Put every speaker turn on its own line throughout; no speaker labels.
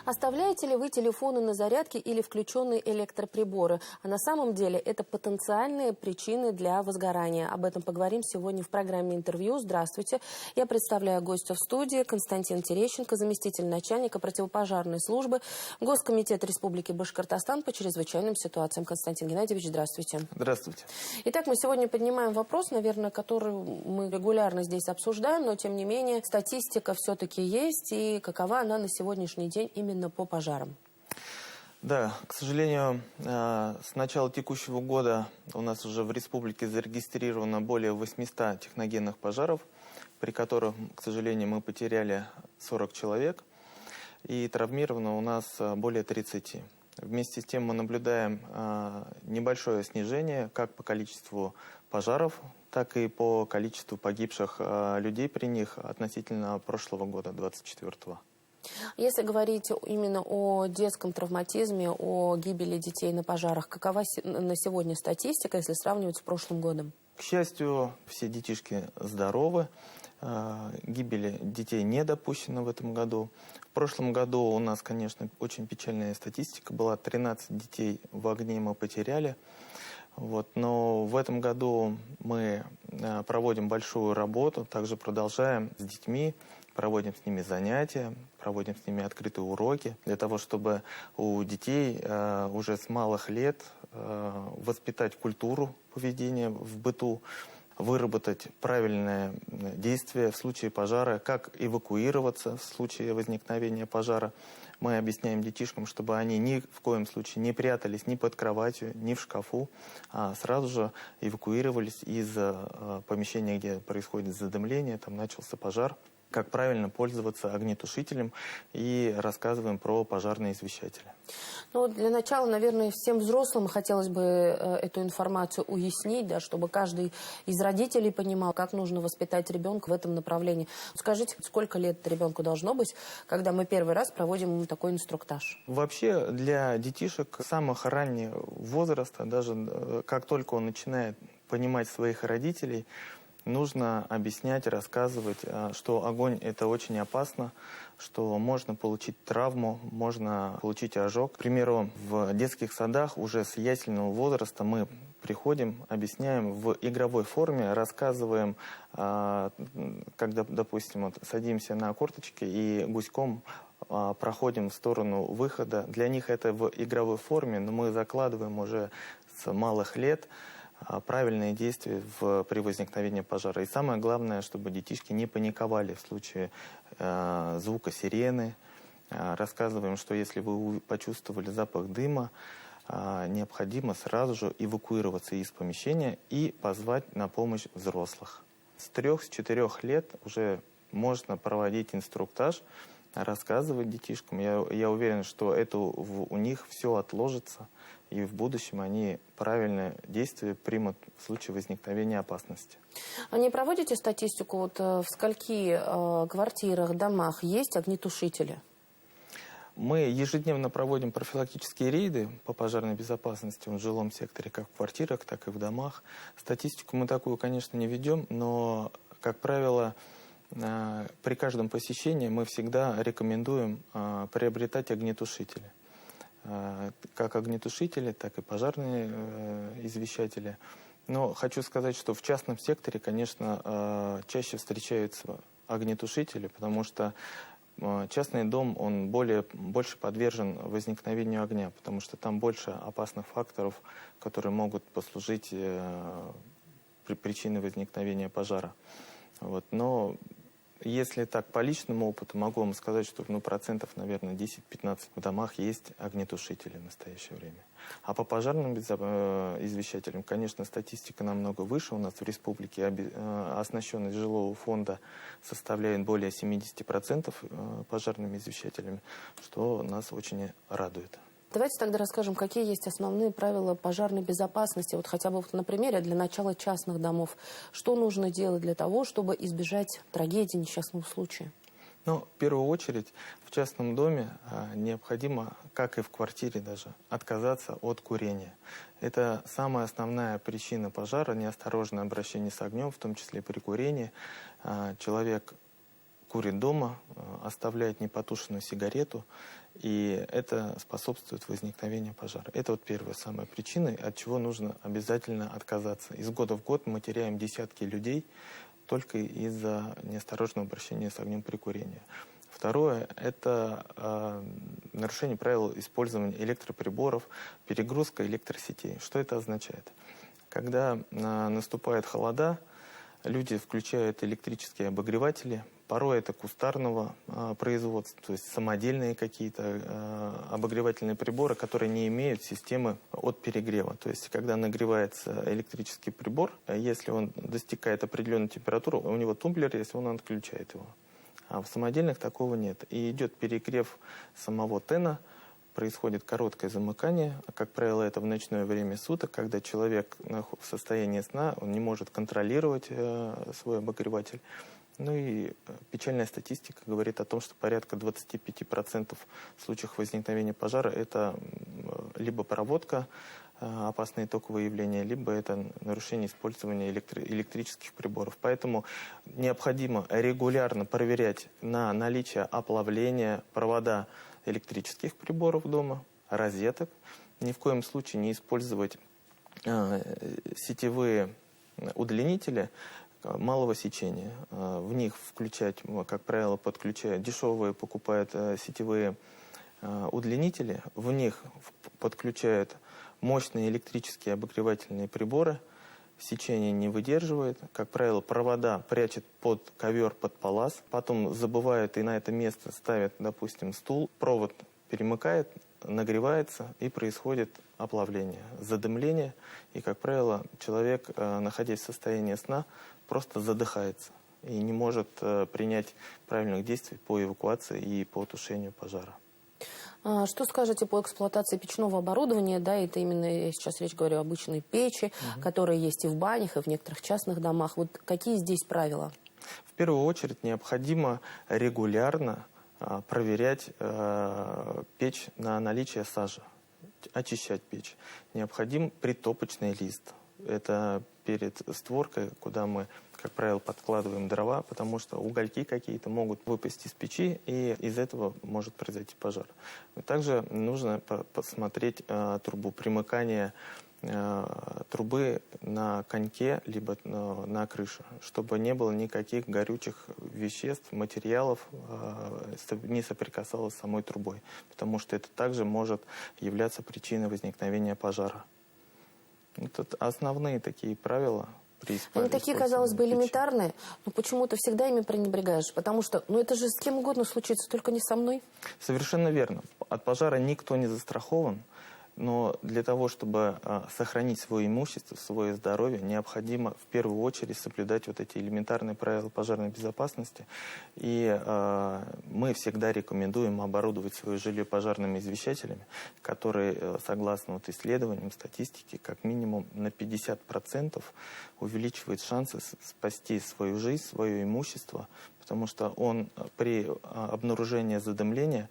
Оставляете ли вы телефоны на зарядке или включенные электроприборы? А на самом деле это потенциальные причины для возгорания. Об этом поговорим сегодня в программе «Интервью». Здравствуйте. Я представляю гостя в студии. Константин Терещенко, заместитель начальника противопожарной службы Госкомитета Республики Башкортостан по чрезвычайным ситуациям. Константин Геннадьевич, здравствуйте.
Здравствуйте.
Итак, мы сегодня поднимаем вопрос, наверное, который мы регулярно здесь обсуждаем, но тем не менее статистика все-таки есть, и какова она на сегодняшний день именно по пожарам?
Да, к сожалению, с начала текущего года у нас уже в республике зарегистрировано более 800 техногенных пожаров, при которых, к сожалению, мы потеряли 40 человек, и травмировано у нас более 30. Вместе с тем мы наблюдаем небольшое снижение как по количеству пожаров, так и по количеству погибших людей при них относительно прошлого года, 24-го.
Если говорить именно о детском травматизме, о гибели детей на пожарах, какова на сегодня статистика, если сравнивать с прошлым годом?
К счастью, все детишки здоровы, гибели детей не допущено в этом году. В прошлом году у нас, конечно, очень печальная статистика была, 13 детей в огне мы потеряли. Но в этом году мы проводим большую работу, также продолжаем с детьми, проводим с ними занятия, проводим с ними открытые уроки, для того, чтобы у детей уже с малых лет воспитать культуру поведения в быту, выработать правильное действие в случае пожара, как эвакуироваться в случае возникновения пожара. Мы объясняем детишкам, чтобы они ни в коем случае не прятались ни под кроватью, ни в шкафу, а сразу же эвакуировались из помещения, где происходит задымление, там начался пожар. Как правильно пользоваться огнетушителем, и рассказываем про пожарные извещатели.
Для начала, наверное, всем взрослым хотелось бы эту информацию уяснить, да, чтобы каждый из родителей понимал, как нужно воспитать ребенка в этом направлении. Скажите, сколько лет ребенку должно быть, когда мы первый раз проводим ему такой инструктаж?
Вообще для детишек самых раннего возраста, даже как только он начинает понимать своих родителей, нужно объяснять, рассказывать, что огонь – это очень опасно, что можно получить травму, можно получить ожог. К примеру, в детских садах уже с ясельного возраста мы приходим, объясняем в игровой форме, рассказываем, когда, допустим, садимся на корточки и гуськом проходим в сторону выхода. Для них это в игровой форме, но мы закладываем уже с малых лет правильные действия при возникновении пожара. И самое главное, чтобы детишки не паниковали в случае звука сирены. Рассказываем, что если вы почувствовали запах дыма, необходимо сразу же эвакуироваться из помещения и позвать на помощь взрослых. С 3-4 лет уже можно проводить инструктаж, рассказывать детишкам. Я уверен, что это у них все отложится, и в будущем они правильное действие примут в случае возникновения опасности.
А не проводите статистику, в скольки квартирах, домах есть огнетушители?
Мы ежедневно проводим профилактические рейды по пожарной безопасности в жилом секторе, как в квартирах, так и в домах. Статистику мы такую, конечно, не ведем, но, как правило, при каждом посещении мы всегда рекомендуем приобретать огнетушители. Как огнетушители, так и пожарные извещатели. Но хочу сказать, что в частном секторе, конечно, чаще встречаются огнетушители, потому что частный дом, он больше подвержен возникновению огня, потому что там больше опасных факторов, которые могут послужить причиной возникновения пожара. Но если так по личному опыту, могу вам сказать, что процентов, наверное, 10-15 в домах есть огнетушители в настоящее время. А по пожарным извещателям, конечно, статистика намного выше. У нас в республике оснащенность жилого фонда составляет более 70% пожарными извещателями, что нас очень радует.
Давайте тогда расскажем, какие есть основные правила пожарной безопасности, хотя бы на примере для начала частных домов. Что нужно делать для того, чтобы избежать трагедии, несчастного случая?
В первую очередь в частном доме необходимо, как и в квартире даже, отказаться от курения. Это самая основная причина пожара, неосторожное обращение с огнем, в том числе при курении. Человек курит дома, оставляет непотушенную сигарету, и это способствует возникновению пожара. Это вот первая самая причина, от чего нужно обязательно отказаться. Из года в год мы теряем десятки людей только из-за неосторожного обращения с огнем при курении. Второе – это нарушение правил использования электроприборов, перегрузка электросетей. Что это означает? Когда наступают холода, люди включают электрические обогреватели, порой это кустарного производства, то есть самодельные какие-то обогревательные приборы, которые не имеют системы от перегрева. То есть когда нагревается электрический прибор, если он достигает определенной температуры, у него тумблер, если он отключает его. А в самодельных такого нет. И идет перегрев самого тена, происходит короткое замыкание. Как правило, это в ночное время суток, когда человек в состоянии сна, он не может контролировать свой обогреватель. Ну и печальная статистика говорит о том, что порядка 25% случаев возникновения пожара – это либо проводка, опасные токовые явления, либо это нарушение использования электрических приборов. Поэтому необходимо регулярно проверять на наличие оплавления провода электрических приборов дома, розеток. Ни в коем случае не использовать сетевые удлинители малого сечения. В них включать, как правило, подключают дешевые, покупают сетевые удлинители, в них подключают мощные электрические обогревательные приборы, сечение не выдерживает, как правило, провода прячет под ковер, под палас, потом забывают и на это место ставят, допустим, стул, провод перемыкает, нагревается и происходит оплавление, задымление, и, как правило, человек, находясь в состоянии сна, просто задыхается и не может принять правильных действий по эвакуации и по тушению пожара.
Что скажете по эксплуатации печного оборудования? Да, это именно, я сейчас речь говорю, обычные печи, которые есть и в банях, и в некоторых частных домах. Вот какие здесь правила?
В первую очередь необходимо регулярно проверять печь на наличие сажи, очищать печь. Необходим притопочный лист. Это перед створкой, куда мы, как правило, подкладываем дрова, потому что угольки какие-то могут выпасть из печи, и из этого может произойти пожар. Также нужно посмотреть трубу, примыкание трубы на коньке, либо на крыше, чтобы не было никаких горючих веществ, материалов, не соприкасалось с самой трубой, потому что это также может являться причиной возникновения пожара. Это основные такие правила.
Они такие, казалось бы, элементарные, но почему-то всегда ими пренебрегаешь, потому что, это же с кем угодно случится, только не со мной.
Совершенно верно. От пожара никто не застрахован, но для того, чтобы сохранить свое имущество, свое здоровье, необходимо в первую очередь соблюдать вот эти элементарные правила пожарной безопасности. И мы всегда рекомендуем оборудовать свое жилье пожарными извещателями, которые, согласно исследованиям, статистике, как минимум на 50% увеличивает шансы спасти свою жизнь, свое имущество, потому что он при обнаружении задымления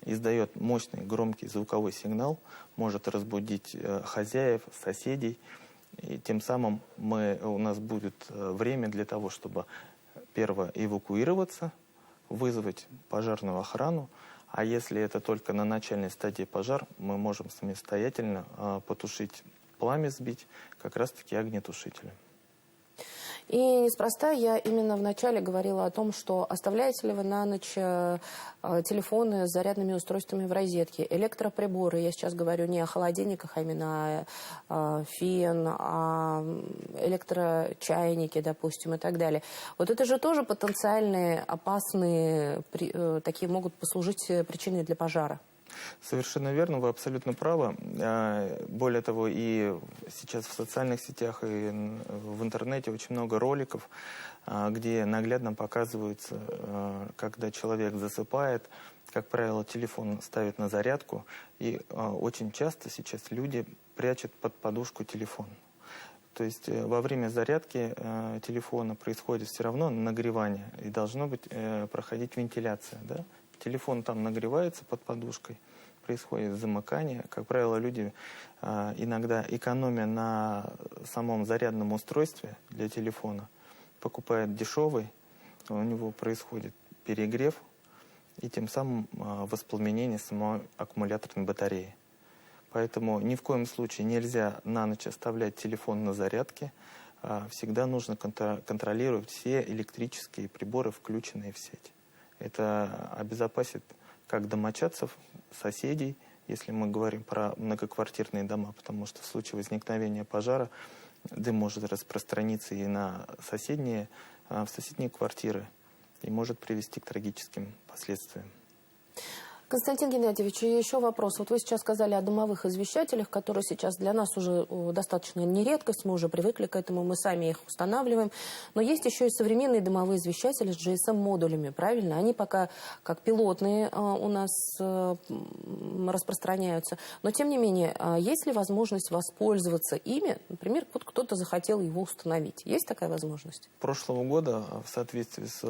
издает мощный громкий звуковой сигнал, может разбудить хозяев, соседей. И тем самым у нас будет время для того, чтобы, первое, эвакуироваться, вызвать пожарную охрану. А если это только на начальной стадии пожар, мы можем самостоятельно потушить пламя, сбить как раз-таки огнетушителем.
И неспроста я именно вначале говорила о том, что оставляете ли вы на ночь телефоны с зарядными устройствами в розетке, электроприборы. Я сейчас говорю не о холодильниках, а именно фен, о электрочайнике, допустим, и так далее. Вот это же тоже потенциальные, опасные, такие могут послужить причиной для пожара.
Совершенно верно, вы абсолютно правы. Более того, и сейчас в социальных сетях, и в интернете очень много роликов, где наглядно показывается, когда человек засыпает, как правило, телефон ставит на зарядку, и очень часто сейчас люди прячут под подушку телефон. То есть во время зарядки телефона происходит все равно нагревание, и должно быть проходить вентиляция, да? Телефон там нагревается под подушкой, происходит замыкание. Как правило, люди иногда, экономя на самом зарядном устройстве для телефона, покупают дешевый, у него происходит перегрев и тем самым воспламенение самой аккумуляторной батареи. Поэтому ни в коем случае нельзя на ночь оставлять телефон на зарядке. Всегда нужно контролировать все электрические приборы, включенные в сеть. Это обезопасит как домочадцев, соседей, если мы говорим про многоквартирные дома, потому что в случае возникновения пожара дым может распространиться и на в соседние квартиры и может привести к трагическим последствиям.
Константин Геннадьевич, и еще вопрос. Вот вы сейчас сказали о домовых извещателях, которые сейчас для нас уже достаточно не редкость, мы уже привыкли к этому, мы сами их устанавливаем. Но есть еще и современные домовые извещатели с GSM-модулями, правильно? Они пока как пилотные у нас распространяются. Но тем не менее, есть ли возможность воспользоваться ими? Например, вот кто-то захотел его установить. Есть такая возможность?
Прошлого года в соответствии с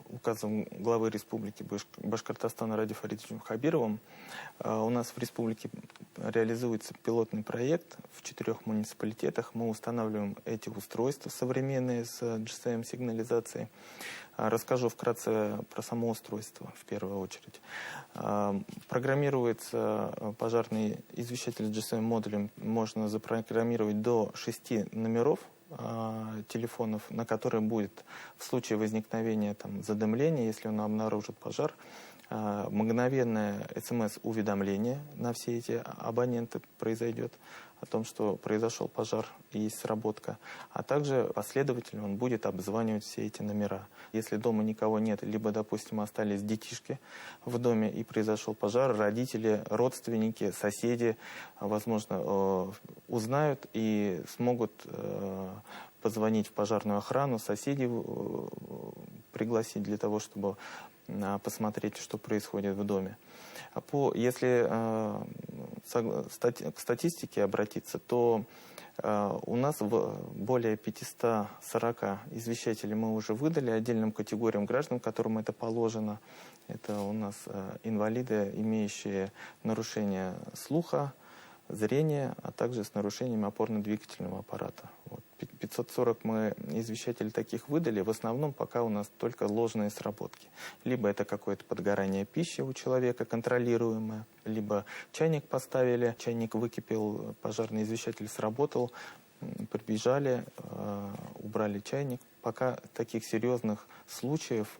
указом главы Республики Башкортостана Ради Фаридовичем Хабировым у нас в республике реализуется пилотный проект в 4 муниципалитетах. Мы устанавливаем эти устройства современные с GSM-сигнализацией. Расскажу вкратце про само устройство в первую очередь. Программируется пожарный извещатель с GSM-модулем. Можно запрограммировать до 6 номеров телефонов, на которые будет в случае возникновения задымления, если он обнаружит пожар, мгновенное СМС-уведомление на все эти абоненты произойдет о том, что произошел пожар и есть сработка. А также последовательно он будет обзванивать все эти номера. Если дома никого нет, либо, допустим, остались детишки в доме и произошел пожар, родители, родственники, соседи, возможно, узнают и смогут позвонить в пожарную охрану, соседей пригласить для того, чтобы посмотреть, что происходит в доме. Если к статистике обратиться, то у нас более 540 извещателей мы уже выдали отдельным категориям граждан, которым это положено. Это у нас инвалиды, имеющие нарушение слуха, зрения, а также с нарушением опорно-двигательного аппарата. 540 мы извещателей таких выдали. В основном пока у нас только ложные сработки. Либо это какое-то подгорание пищи у человека контролируемое, либо чайник поставили, чайник выкипел, пожарный извещатель сработал, прибежали, убрали чайник. Пока таких серьезных случаев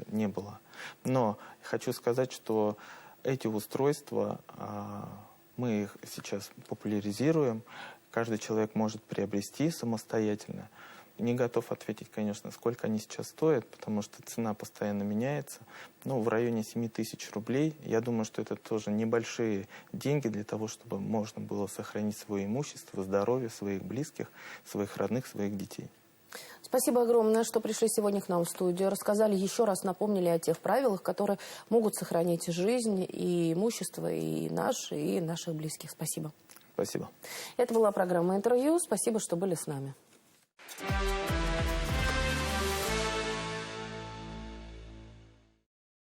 не было. Но хочу сказать, что эти устройства, мы их сейчас популяризируем, каждый человек может приобрести самостоятельно. Не готов ответить, конечно, сколько они сейчас стоят, потому что цена постоянно меняется. Но в районе 7 тысяч рублей. Я думаю, что это тоже небольшие деньги для того, чтобы можно было сохранить свое имущество, здоровье своих близких, своих родных, своих детей.
Спасибо огромное, что пришли сегодня к нам в студию. Рассказали, еще раз напомнили о тех правилах, которые могут сохранить жизнь и имущество и наших близких. Спасибо.
Спасибо.
Это была программа «Интервью». Спасибо, что были с нами.